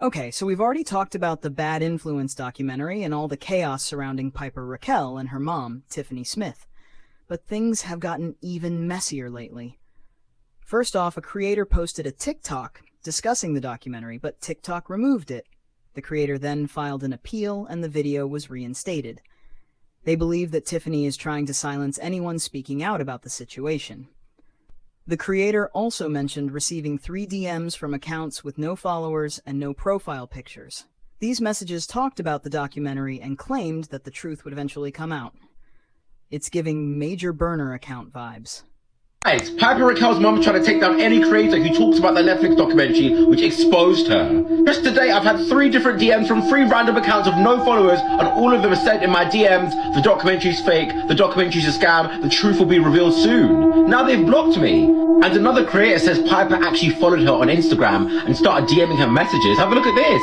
Okay, so we've already talked about the Bad Influence documentary and all the chaos surrounding Piper Rockelle and her mom, Tiffany Smith. But things have gotten even messier lately. First off, a creator posted a TikTok discussing the documentary, but TikTok removed it. The creator then filed an appeal, and the video was reinstated. They believe that Tiffany is trying to silence anyone speaking out about the situation. The creator also mentioned receiving 3 DMs from accounts with no followers and no profile pictures. These messages talked about the documentary and claimed that the truth would eventually come out. It's giving major burner account vibes. Guys, Piper Rockelle's mum trying to take down any creator who talks about the Netflix documentary which exposed her. Just today, I've had 3 different DMs from 3 random accounts of no followers, and all of them have said in my DMs, the documentary's fake, the documentary's a scam, the truth will be revealed soon. Now they've blocked me. And another creator says Piper actually followed her on Instagram and started DMing her messages. Have a look at this.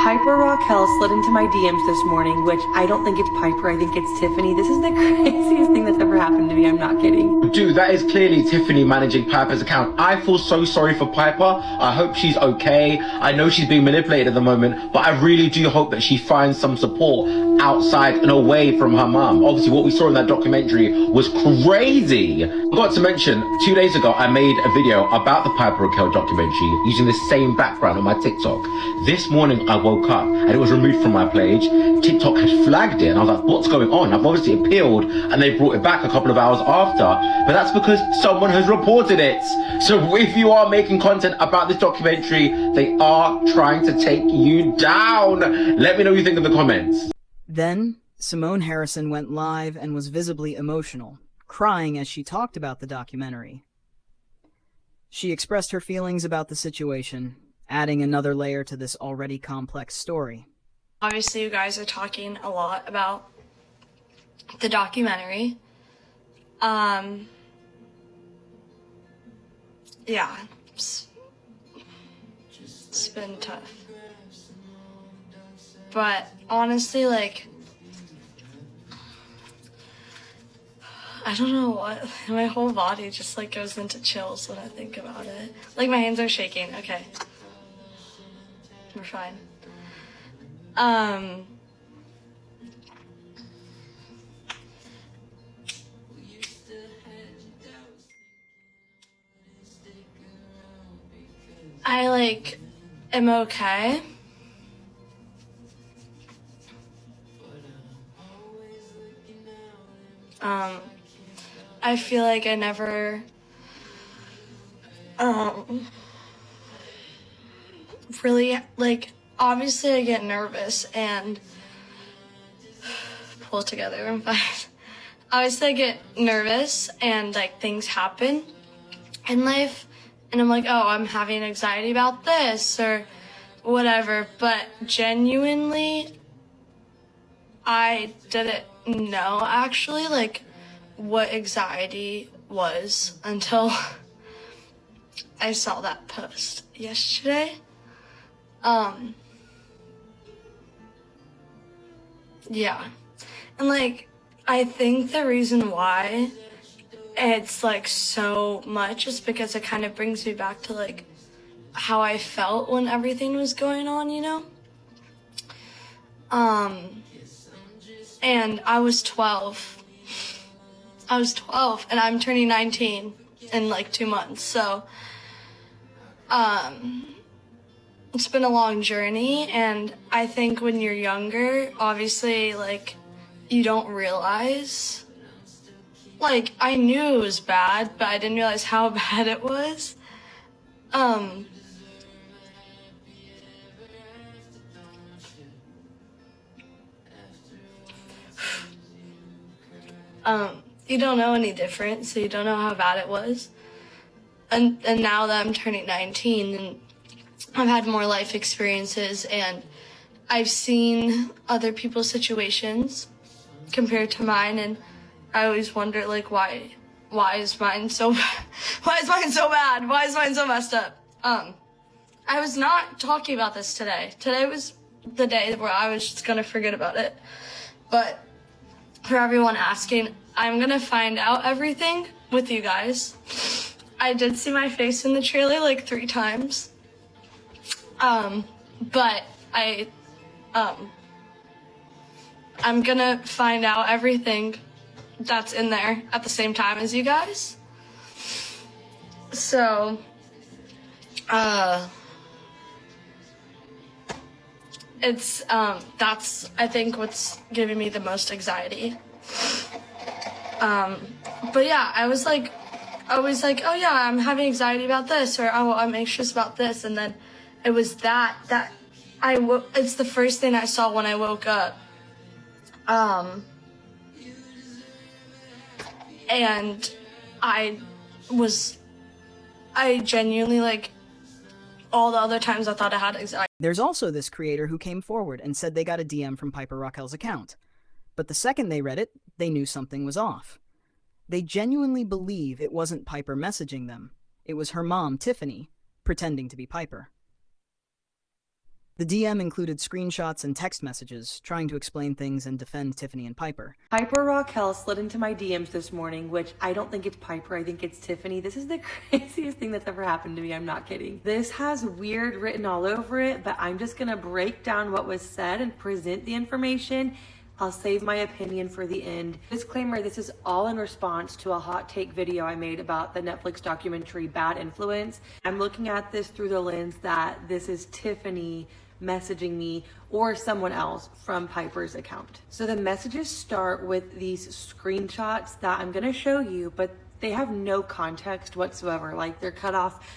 Piper Rockelle slid into my DMs this morning, which I don't think it's Piper, I think it's Tiffany. This is the craziest thing that's ever happened to me, I'm not kidding. Dude, that is clearly Tiffany managing Piper's account. I feel so sorry for Piper. I hope she's okay. I know she's being manipulated at the moment, but I really do hope that she finds some support outside and away from her mum. Obviously, what we saw in that documentary was crazy. I forgot to mention, 2 days ago, I made a video about the Piper Rockelle documentary using the same background on my TikTok. This morning, I woke up and it was removed from my page. TikTok had flagged it and I was like, what's going on? I've obviously appealed and they brought it back a couple of hours after, but that's because someone has reported it. So if you are making content about this documentary, they are trying to take you down. Let me know what you think in the comments. Then, Symonne Harrison went live and was visibly emotional, crying as she talked about the documentary. She expressed her feelings about the situation, adding another layer to this already complex story. Obviously, you guys are talking a lot about the documentary. Yeah, it's been tough. But honestly, like, I don't know what, my whole body just like goes into chills when I think about it. Like, my hands are shaking. Okay. We're fine. I like am okay. I feel like I never really, like, obviously I get nervous and pull it together, I'm fine. Obviously I get nervous and like things happen in life and I'm like, oh, I'm having anxiety about this or whatever, but genuinely I didn't know actually like what anxiety was until I saw that post yesterday. Yeah. And like, I think the reason why it's like so much is because it kind of brings me back to like how I felt when everything was going on, you know? And I was 12. I was 12 and I'm turning 19 in like 2 months. So, it's been a long journey, and I think when you're younger, obviously, like, you don't realize. Like, I knew it was bad, but I didn't realize how bad it was. You don't know any different, so you don't know how bad it was. And now that I'm turning 19, and I've had more life experiences and I've seen other people's situations compared to mine, and I always wonder like why is mine so bad? Why is mine so bad? Why is mine so messed up? I was not talking about this today. Today was the day where I was just gonna forget about it. But for everyone asking, I'm gonna find out everything with you guys. I did see my face in the trailer like 3 times. but I'm gonna find out everything that's in there at the same time as you guys. So, it's, that's, I think, what's giving me the most anxiety. But yeah, I was like, oh yeah, I'm having anxiety about this, or oh, I'm anxious about this, and then it was it's the first thing I saw when I woke up. And I genuinely, like, all the other times I thought I had anxiety. There's also this creator who came forward and said they got a DM from Piper Rockelle's account. But the second they read it, they knew something was off. They genuinely believe it wasn't Piper messaging them. It was her mom, Tiffany, pretending to be Piper. The DM included screenshots and text messages, trying to explain things and defend Tiffany and Piper. Piper Rockelle slid into my DMs this morning, which I don't think it's Piper, I think it's Tiffany. This is the craziest thing that's ever happened to me, I'm not kidding. This has weird written all over it, but I'm just gonna break down what was said and present the information. I'll save my opinion for the end. Disclaimer, this is all in response to a hot take video I made about the Netflix documentary Bad Influence. I'm looking at this through the lens that this is Tiffany messaging me or someone else from Piper's account. So the messages start with these screenshots that I'm gonna show you, but they have no context whatsoever. Like, they're cut off.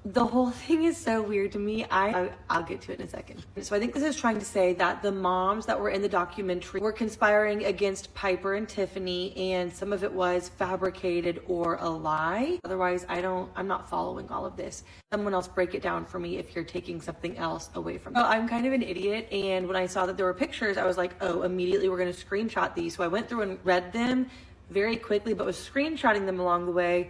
The whole thing is so weird to me. I'll get to it in a second. So I think this is trying to say that the moms that were in the documentary were conspiring against Piper and Tiffany, and some of it was fabricated or a lie. Otherwise, I'm not following all of this. Someone else break it down for me if you're taking something else away from me. Well, I'm kind of an idiot, and when I saw that there were pictures, I was like, oh, immediately we're gonna screenshot these. So I went through and read them very quickly, but was screenshotting them along the way.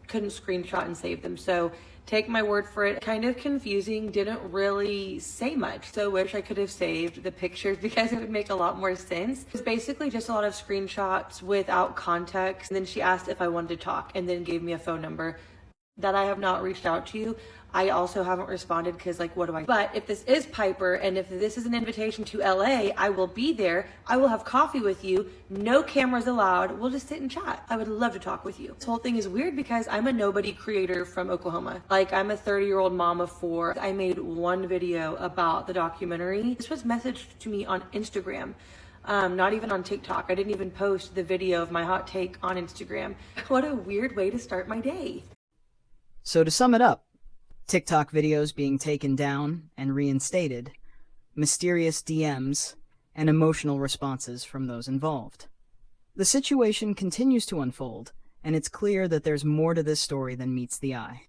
Couldn't screenshot and save them. So take my word for it. Kind of confusing, didn't really say much. So wish I could have saved the pictures because it would make a lot more sense. It's basically just a lot of screenshots without context. And then she asked if I wanted to talk and then gave me a phone number that I have not reached out to you. I also haven't responded because, like, what do I? But if this is Piper and if this is an invitation to LA, I will be there. I will have coffee with you. No cameras allowed. We'll just sit and chat. I would love to talk with you. This whole thing is weird because I'm a nobody creator from Oklahoma. Like, I'm a 30-year-old mom of 4. I made one video about the documentary. This was messaged to me on Instagram. Not even on TikTok. I didn't even post the video of my hot take on Instagram. What a weird way to start my day. So to sum it up, TikTok videos being taken down and reinstated, mysterious DMs, and emotional responses from those involved. The situation continues to unfold, and it's clear that there's more to this story than meets the eye.